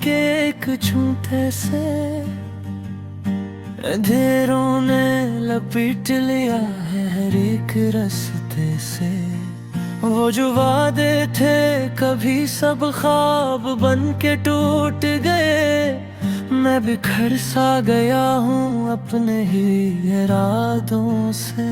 के एक झूठे से अंधेरों ने लपेट लिया है हर एक रास्ते से। वो जो वादे थे कभी सब ख्वाब बन के टूट गए। मैं बिखर सा गया हूँ अपने ही इरादों से।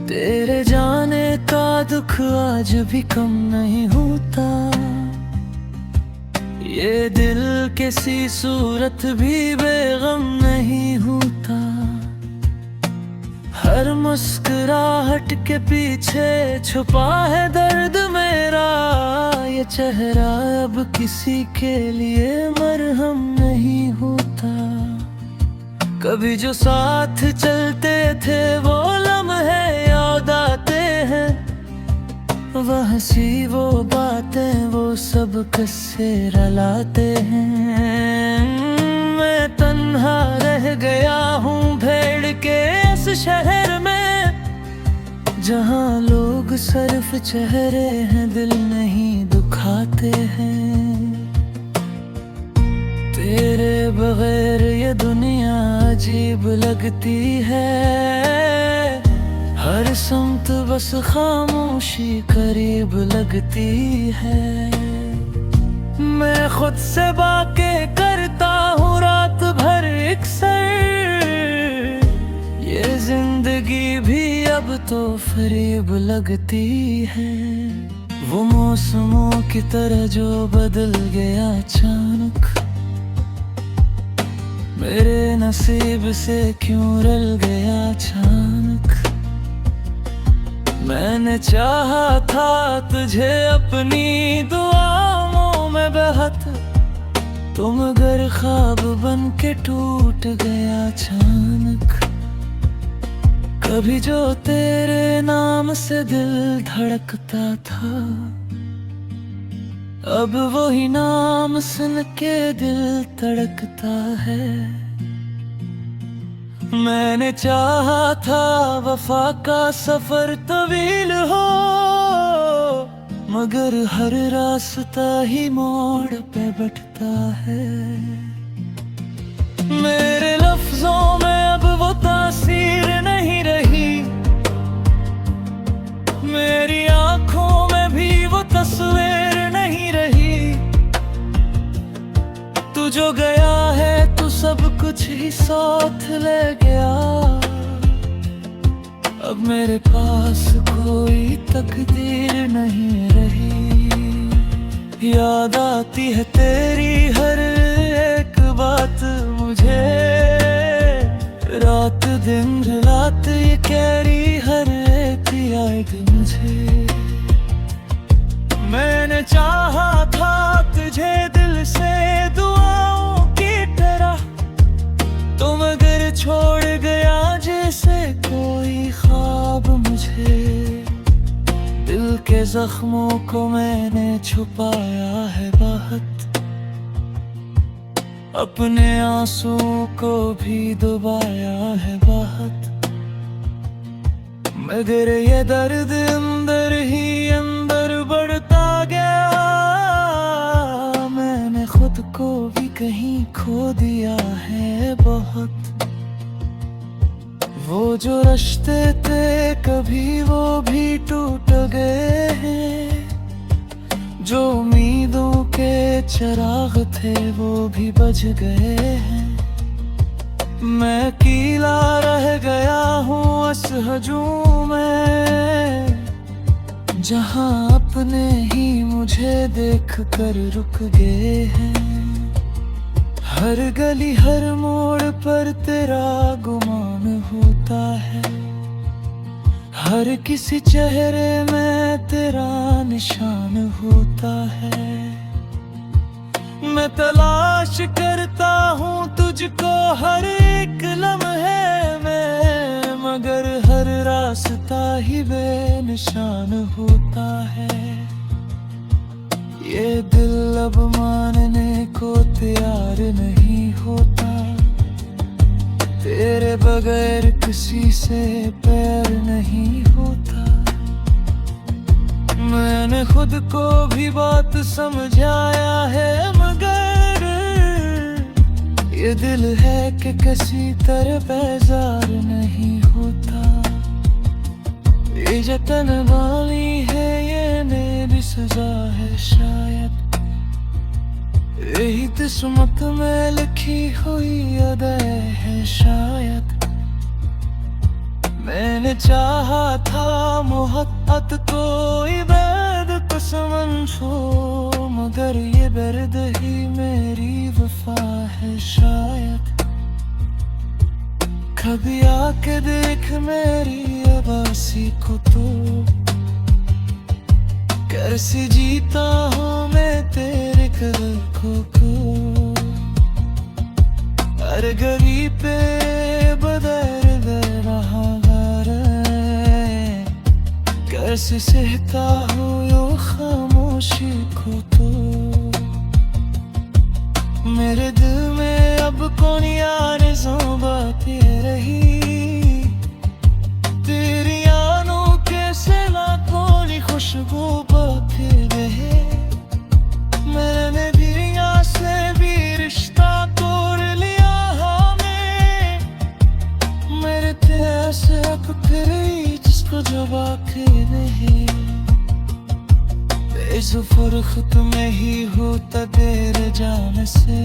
तेरे जाने का दुख आज भी कम नहीं होता। ये दिल किसी सूरत भी बेगम नहीं होता। हर मुस्कुराहट के पीछे छुपा है दर्द मेरा। ये चेहरा अब किसी के लिए मरहम नहीं होता। कभी जो साथ चलते थे वो लम्हे याद आते हैं। वह हंसी वो बातें वो सब किस्से रलाते हैं। मैं तन्हा रह गया हूँ भेड़ के इस शहर में, जहाँ लोग सिर्फ चेहरे हैं दिल नहीं दुखाते हैं। तेरे बगैर ये दुनिया अजीब लगती है। हर समत बस खामोशी करीब लगती है। मैं खुद से बातें करता हूँ रात भर अक्सर। ये जिंदगी भी अब तो फरेब लगती है। वो मौसमों की तरह जो बदल गया अचानक। मेरे नसीब से क्यों रल गया अचानक। मैंने चाहा था तुझे अपनी दुआओं में बहत, तो मगर ख्वाब बन के टूट गया अचानक। कभी जो तेरे नाम से दिल धड़कता था, अब वही नाम सुन के दिल तड़कता है। मैंने चाहा था वफा का सफर तवील हो, मगर हर रास्ता ही मोड़ पे बैठता है। मेरे लफ्जों में अब वो तासीर नहीं रही। मेरी आंखों में भी वो तस्वीर नहीं रही। तू जो गया है तू सब कुछ ही साथ ले गया। अब मेरे पास कोई तकदीर नहीं रही। याद आती है तेरी हर एक बात मुझे। रात दिन रात ये कह रही हर एक याद मुझे। मैंने चाहा था तुझे दिल से दुआओं की तरह, तो मगर छोड़ गया जैसे कोई ख्वाब मुझे। दिल के जख्मों को मैंने छुपाया है बहुत, अपने आंसुओं को भी दबाया है बहुत। मगर ये दर्द अंदर ही अंदर बढ़ता गया। मैंने खुद को भी कहीं खो दिया है बहुत। वो जो रिश्ते थे कभी वो भी टूट गए हैं। जो उम्मीदों के चिराग थे वो भी बुझ गए हैं। मैं अकेला रह गया हूँ इस हजूम में, जहाँ अपने ही मुझे देख कर रुक गए हैं। हर गली हर मोड़ पर तेरा गुमान होता है। हर किसी चेहरे में तेरा निशान होता है। मैं तलाश करता हूँ तुझको हर एक लम्हे में, मगर हर रास्ता ही बेनिशान होता है। ये दिल अब मानने को तैयार नहीं होता। तेरे बगैर किसी से प्यार नहीं होता। मैंने खुद को भी बात समझाया है, मगर ये दिल है कि किसी तरह बेजार नहीं होता। ये जतन वाली है, ये मेरी सजा है शायद। यही किस्मत में लिखी हुई अदय है शायद। मैंने चाहा था मोहब्बत कोई वैद को समझो, मगर ये दर्द ही मेरी वफा है शायद। कभी आके देख मेरी आवाज़ी को तो, कैसे जीता हूँ मैं तेरे कदर को। हर गली पे बदर दे रहा कैसे सहता हूँ यो खामोशी को तो। मेरे दिल में अब कौन यार बातें रही, तेरी आनों के लाखों की खुशबू बातें रहे। मैंने भी यहाँ से भी रिश्ता तोड़ लिया हमें, मेरे तेरे से अब फिर जिसको जवाब नहीं। इस फुर्खत में ही होता तेरे जाने से,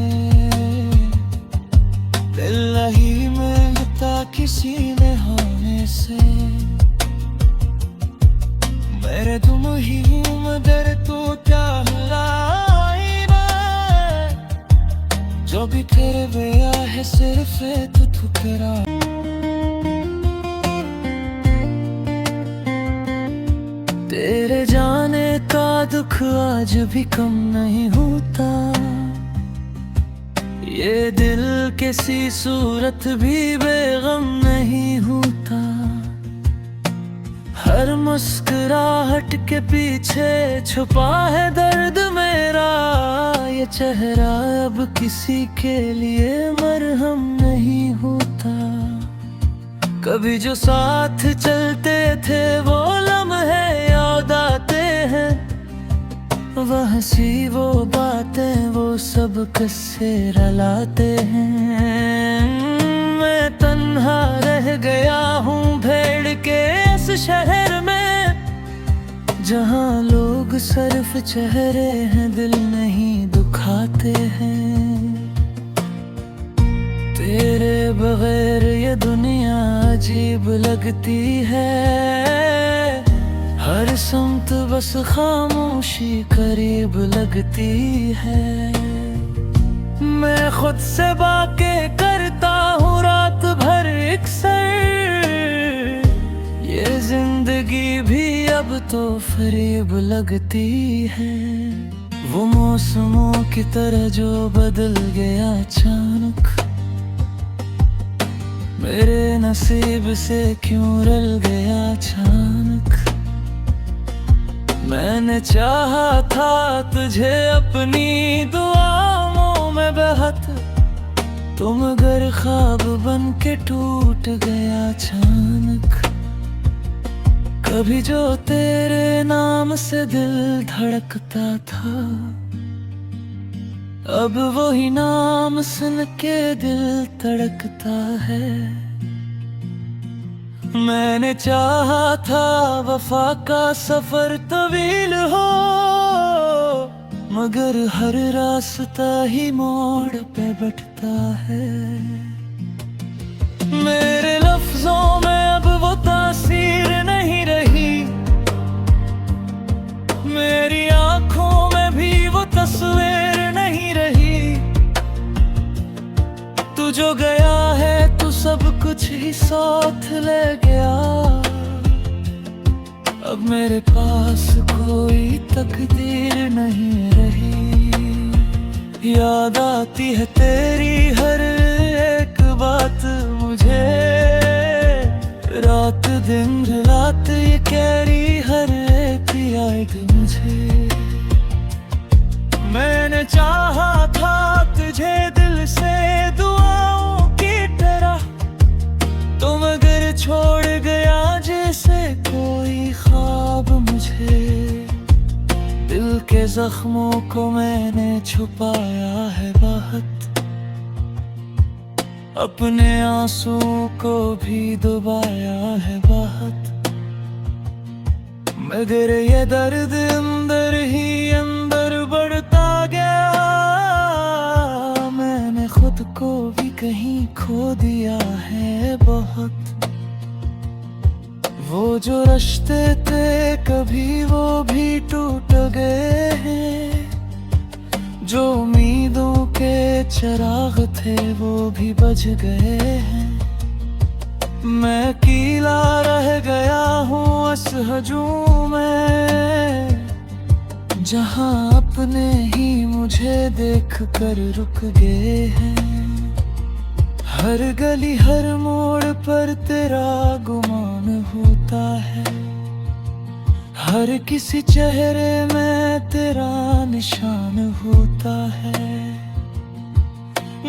दिल ही मिलता किसी ने होने से। मेरे तुम ही मगर तू क्या लाई ना, जो भी तेरे गया है सिर्फ तू ठुकरा। तेरे जाने का दुख आज भी कम नहीं होता, ये दिल किसी सूरत भी बेगम नहीं होता। हर मुस्कुराहट के पीछे छुपा है दर्द मेरा, ये चेहरा अब किसी के लिए मरहम नहीं होता। कभी जो साथ चलते थे वो लम्हे याद आते हैं, वह हंसी वो बातें वो सब किस्से रलाते हैं। मैं तन्हा रह गया हूँ भेड़ के इस शहर में, जहाँ लोग सिर्फ चेहरे हैं दिल नहीं दुखाते हैं। तेरे बगैर ये दुनिया अजीब लगती है, हर समत बस खामोशी करीब लगती है। मैं खुद से बातें करता हूँ रात भर अक्सर, ये जिंदगी भी अब तो फरेब लगती है। वो मौसमों की तरह जो बदल गया अचानक, मेरे नसीब से क्यों रल गया अचानक। मैंने चाहा था तुझे अपनी दुआओं में बहत, तुम अगर ख्वाब बन के टूट गया अचानक। कभी जो तेरे नाम से दिल धड़कता था, अब वही नाम सुन के दिल तड़कता है। मैंने चाहा था वफा का सफर तवील हो, मगर हर रास्ता ही मोड़ पे बैठता है। मेरे लफ्जों में अब वो तासीर नहीं रही, मेरी आंखों में भी वो तस्वीर नहीं रही। तू जो गया है तू सब कुछ ही साथ ले गया, अब मेरे पास कोई तकदीर नहीं रही। याद आती है तेरी हर एक बात मुझे, रात दिन रात ये कह रही हर एक याद मुझे। मैंने चाहा था तुझे दिल से दुआओं की तरह, तेरे जख्मों को मैंने छुपाया है बहुत, अपने आंसू को भी दबाया है बहुत, मगर ये दर्द अंदर ही अंदर बढ़ता गया। मैंने खुद को भी कहीं खो दिया है बहुत। वो जो रिश्ते थे कभी वो भी टूट गए हैं, जो उम्मीदों के चिराग थे वो भी बुझ गए हैं। मैं अकेला रह गया हूँ इस हजूम में, जहाँ अपने ही मुझे देख कर रुक गए हैं। हर गली हर मोड़ पर तेरा गुमान होता है, हर किसी चेहरे में तेरा निशान होता है।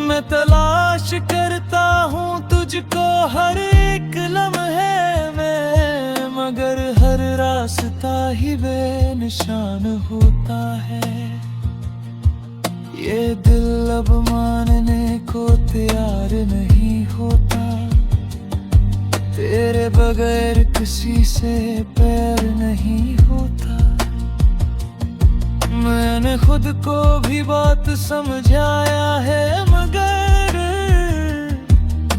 मैं तलाश करता हूँ तुझको हर एक लम्हे में, मगर हर रास्ता ही बेनिशान होता है। ये दिल अब मानने को तैयार नहीं होता, तेरे बगैर किसी से प्यार नहीं होता। मैंने खुद को भी बात समझाया है, मगर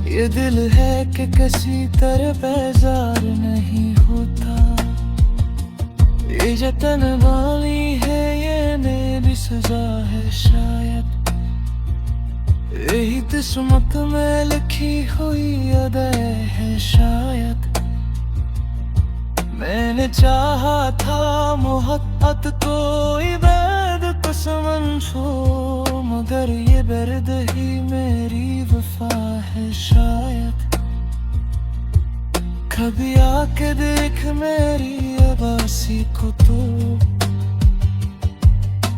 ये दिल है कि किसी तरह बेजार नहीं होता। ये जतन वाली है ये मेरी सजा है शायद, यही किस्मत में लिखी हुई अदय है शायद। मैंने चाहा था मोहब्बत को इबाद को समझो, मगर ये दर्द ही मेरी वफा है शायद। कभी आके देख मेरी आवाज़ी को तो,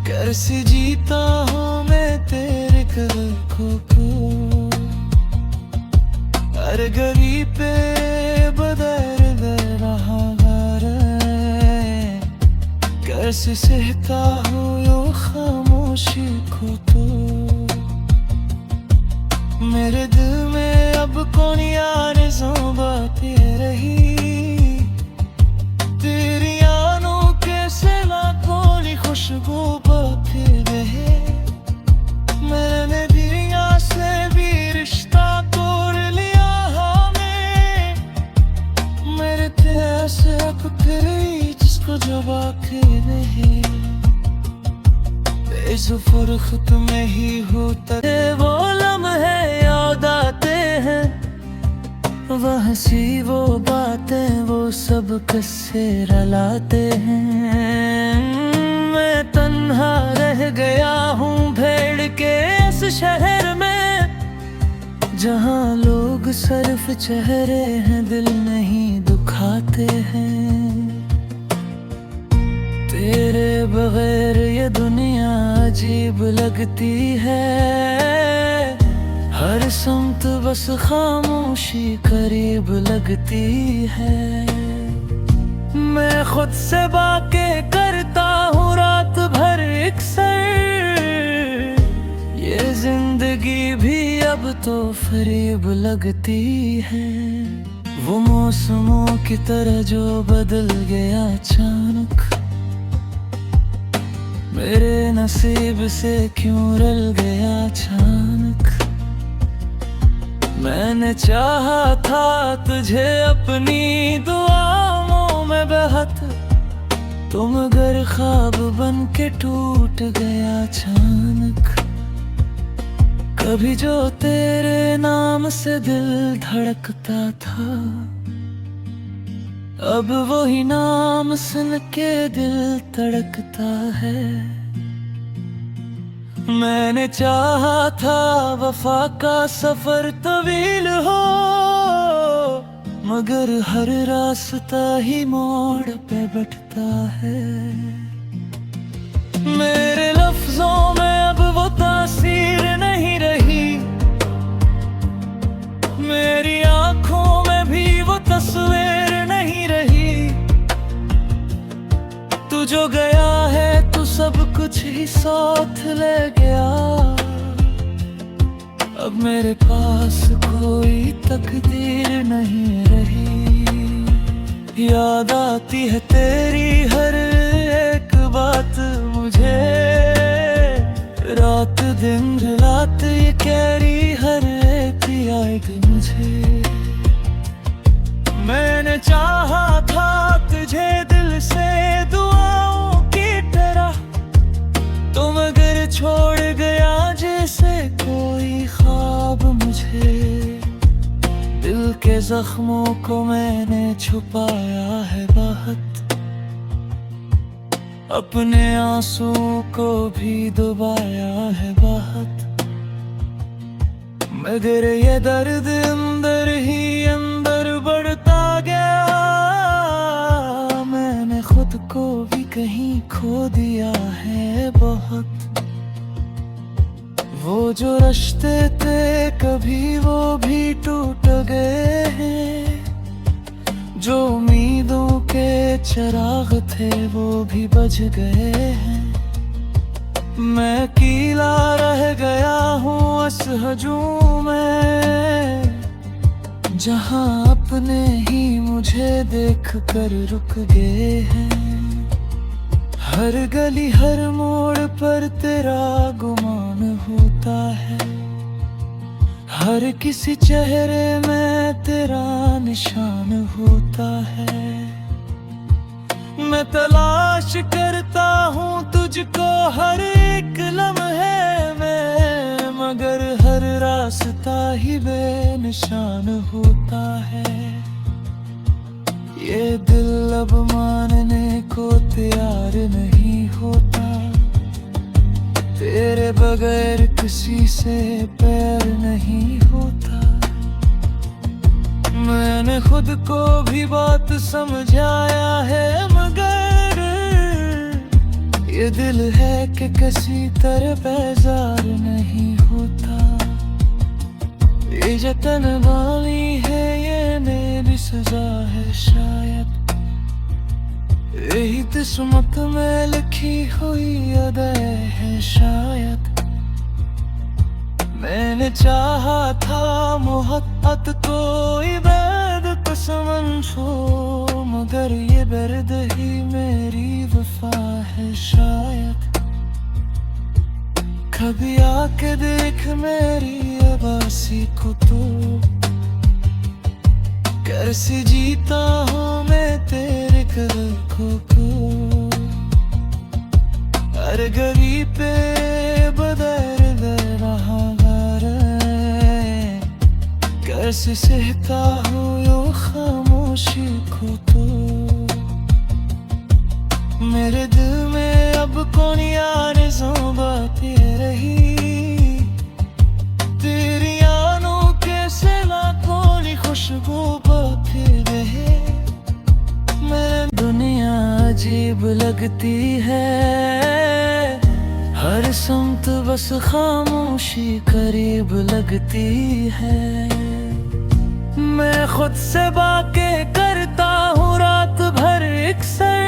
कैसे जीता हूँ मैं तेरे कदर को। हर गली पे बदर दे रहा कैसे सहता हूँ यो खामोशी को तो। मेरे दिल में अब कौन यार बातें रही, तेरी आनों के लाखों की खुशबू बातें रहे। मैंने दिया से भी रिश्ता तोड़ लिया हमें, मेरे तेरे से अब तेरी जिसको जवाब नहीं। इस फुर्सत में ही होता वो लम्हे याद आते हैं, वह हंसी वो बातें वो सब किस्से रलाते हैं। मैं तन्हा रह गया हूँ भेड़ के इस शहर में, जहाँ लोग सिर्फ चेहरे हैं दिल नहीं दुखाते हैं। तेरे बगैर ये दुनिया अजीब लगती है, हर समत बस खामोशी करीब लगती है। मैं खुद से बातें करता हूँ रात भर अक्सर, ये जिंदगी भी अब तो फरेब लगती है। वो मौसमों की तरह जो बदल गया अचानक, मेरे नसीब से क्यों रल गया अचानक। मैंने चाहा था तुझे अपनी दुआओं में बहत, तुम अगर ख्वाब बन के टूट गया अचानक। कभी जो तेरे नाम से दिल धड़कता था, अब वही नाम सुन के दिल तड़कता है। मैंने चाहा था वफा का सफर तवील हो, मगर हर रास्ता ही मोड़ पे बैठता है। मेरे लफ्जों में अब वो तासीर नहीं रही, मेरी आंखों में भी वो तस्वीर नहीं रही। तू जो गया है तू सब ही साथ ले गया। अब मेरे पास कोई तकदीर नहीं रही। याद आती है तेरी हर एक बात मुझे, रात दिन रात ये कह रही हर एक याद मुझे। मैंने चाहा था तुझे दिल से दुआओं की तरह, तुम अगर छोड़ गया जैसे कोई ख्वाब मुझे। दिल के जख्मों को मैंने छुपाया है बहुत, अपने आंसू को भी दबाया है बहुत, मगर ये दर्द अंदर ही अंदर बढ़ता गया। मैंने खुद को भी कहीं खो दिया है बहुत। वो जो रिश्ते थे कभी वो भी टूट गए हैं, जो उम्मीदों के चिराग थे वो भी बुझ गए हैं। मैं अकेला रह गया हूँ इस हजूम में, जहाँ अपने ही मुझे देख कर रुक गए हैं। हर गली हर मोड़ पर तेरा गुमान होता है, हर किसी चेहरे में तेरा निशान होता है। मैं तलाश करता हूँ तुझको हर एक लम्हे में, मगर हर रास्ता ही बेनिशान होता है। ये दिल अब मानने को तैयार नहीं होता, तेरे बगैर किसी से प्यार नहीं होता। मैंने खुद को भी बात समझाया है, मगर ये दिल है कि किसी तरह बेजार नहीं होता। ये जतन वाली है ये मेरी सजा है शायद, यही किस्मत में लिखी हुई अदय है शायद। मैंने चाहा था मोहब्बत को इबादत समझो, मगर ये दर्द ही मेरी वफा है शायद। कभी आके देख मेरी आवाज़ी को तो, कैसे जीता हूँ मैं तेरे कदर को। हर गली पे बदर दर रहा कैसे सहता हूँ यो खामोशी को तो। मेरे दिल में अब कौन यार बातें रही, तेरी आनों के लाखों की खुशबू बातें रहे। मेरे दुनिया अजीब लगती है, हर समत बस खामोशी करीब लगती है। मैं खुद से बातें करता हूँ रात भर अक्सर,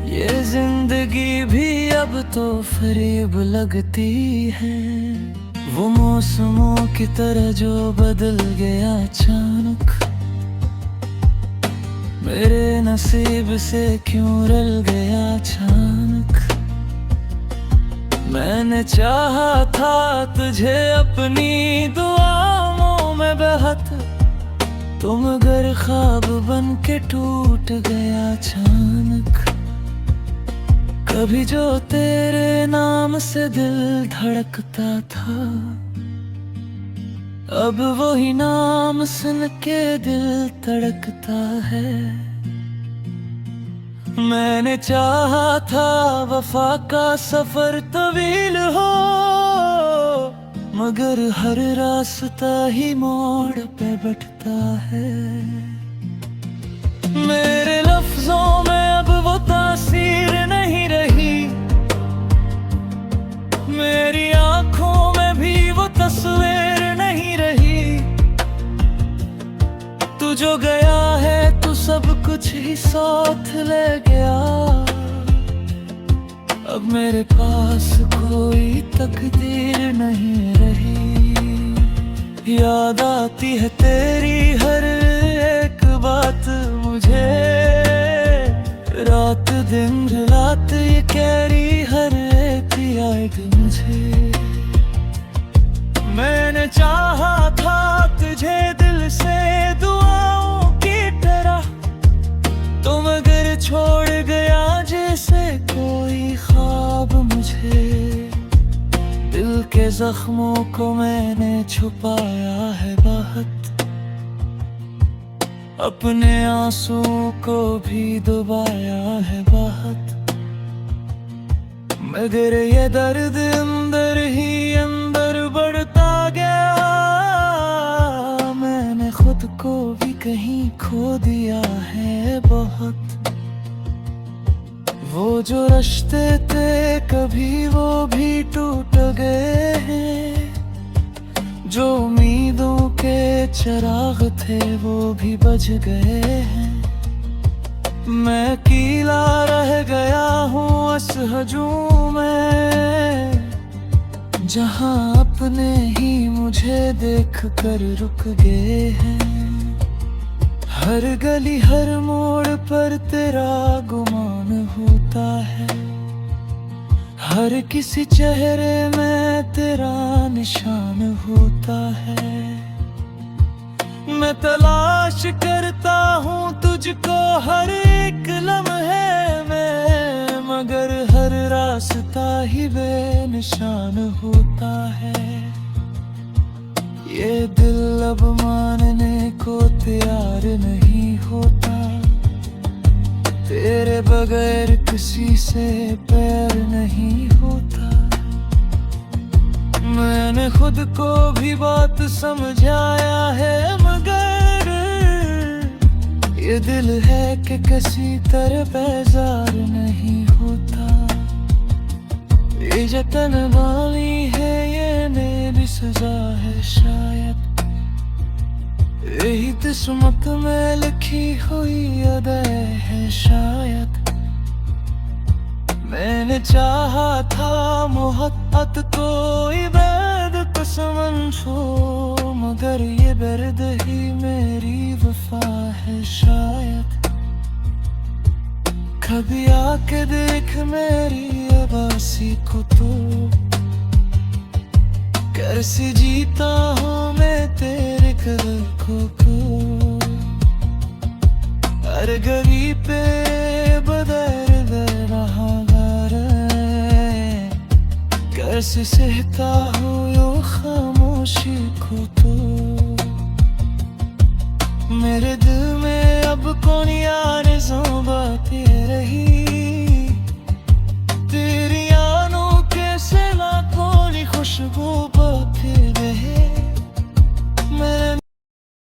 ये जिंदगी भी अब तो फरेब लगती है। वो मौसमों की तरह जो बदल गया अचानक, मेरे नसीब से क्यों रल गया अचानक। मैंने चाहा था तुझे अपनी दुआओं में बहत, तुम अगर ख्वाब बन के टूट गया अचानक। कभी जो तेरे नाम से दिल धड़कता था, अब वही नाम सुन के दिल तड़कता है। मैंने चाहा था वफा का सफर तवील हो, मगर हर रास्ता ही मोड़ पे बैठता है। मेरे लफ्जों में अब वो तासीर नहीं रही, मेरी आंखों में भी वो तस्वीर नहीं रही। तू जो गया है तू सब कुछ ही साथ ले गया। अब मेरे पास कोई तकदीर नहीं रही। याद आती है तेरी हर एक बात मुझे, रात दिन रात ये कह रही हर एक याद मुझे। मैंने चाहा था तुझे दिल से दुआओं की तरह, तो मगर छोड़ गया जैसे कोई ख्वाब मुझे। दिल के जख्मों को मैंने छुपाया है बहुत, अपने आंसुओं को भी दबाया है बहुत, मगर ये दर्द अंदर ही अंदर बढ़ता गया। मैंने खुद को भी कहीं खो दिया है बहुत। वो जो रिश्ते थे कभी वो भी टूट गए हैं, जो उम्मीदों के चिराग थे वो भी बुझ गए हैं। मैं अकेला रह गया हूँ इस हजूम में, जहाँ अपने ही मुझे देख कर रुक गए हैं। हर गली हर मोड़ पर तेरा गुमान होता है, हर किसी चेहरे में तेरा निशान होता है। मैं तलाश करता हूँ तुझको हर एक लम्हे में, मगर हर रास्ता ही बेनिशान होता है। ये दिल अब मानने को तैयार नहीं होता, तेरे बगैर किसी से प्यार नहीं होता। मैंने खुद को भी बात समझाया है, मगर ये दिल है कि किसी तरह बेजार नहीं होता। ये जतन वाली है ये मेरी सजा है शायद, यही किस्मत में लिखी हुई अदा है शायद। मैंने चाहा था मोहब्बत को इबादत समझो, मगर ये दर्द ही मेरी वफा है शायद। कभी आके देख मेरी आवाज़ी को तो, कैसे जीता हूँ मैं तेरे कदर को। हर गली पे बदर रहा कैसे सहता हूँ यो खामोशी को तो। मेरे दिल में अब कौन यार बातें रही,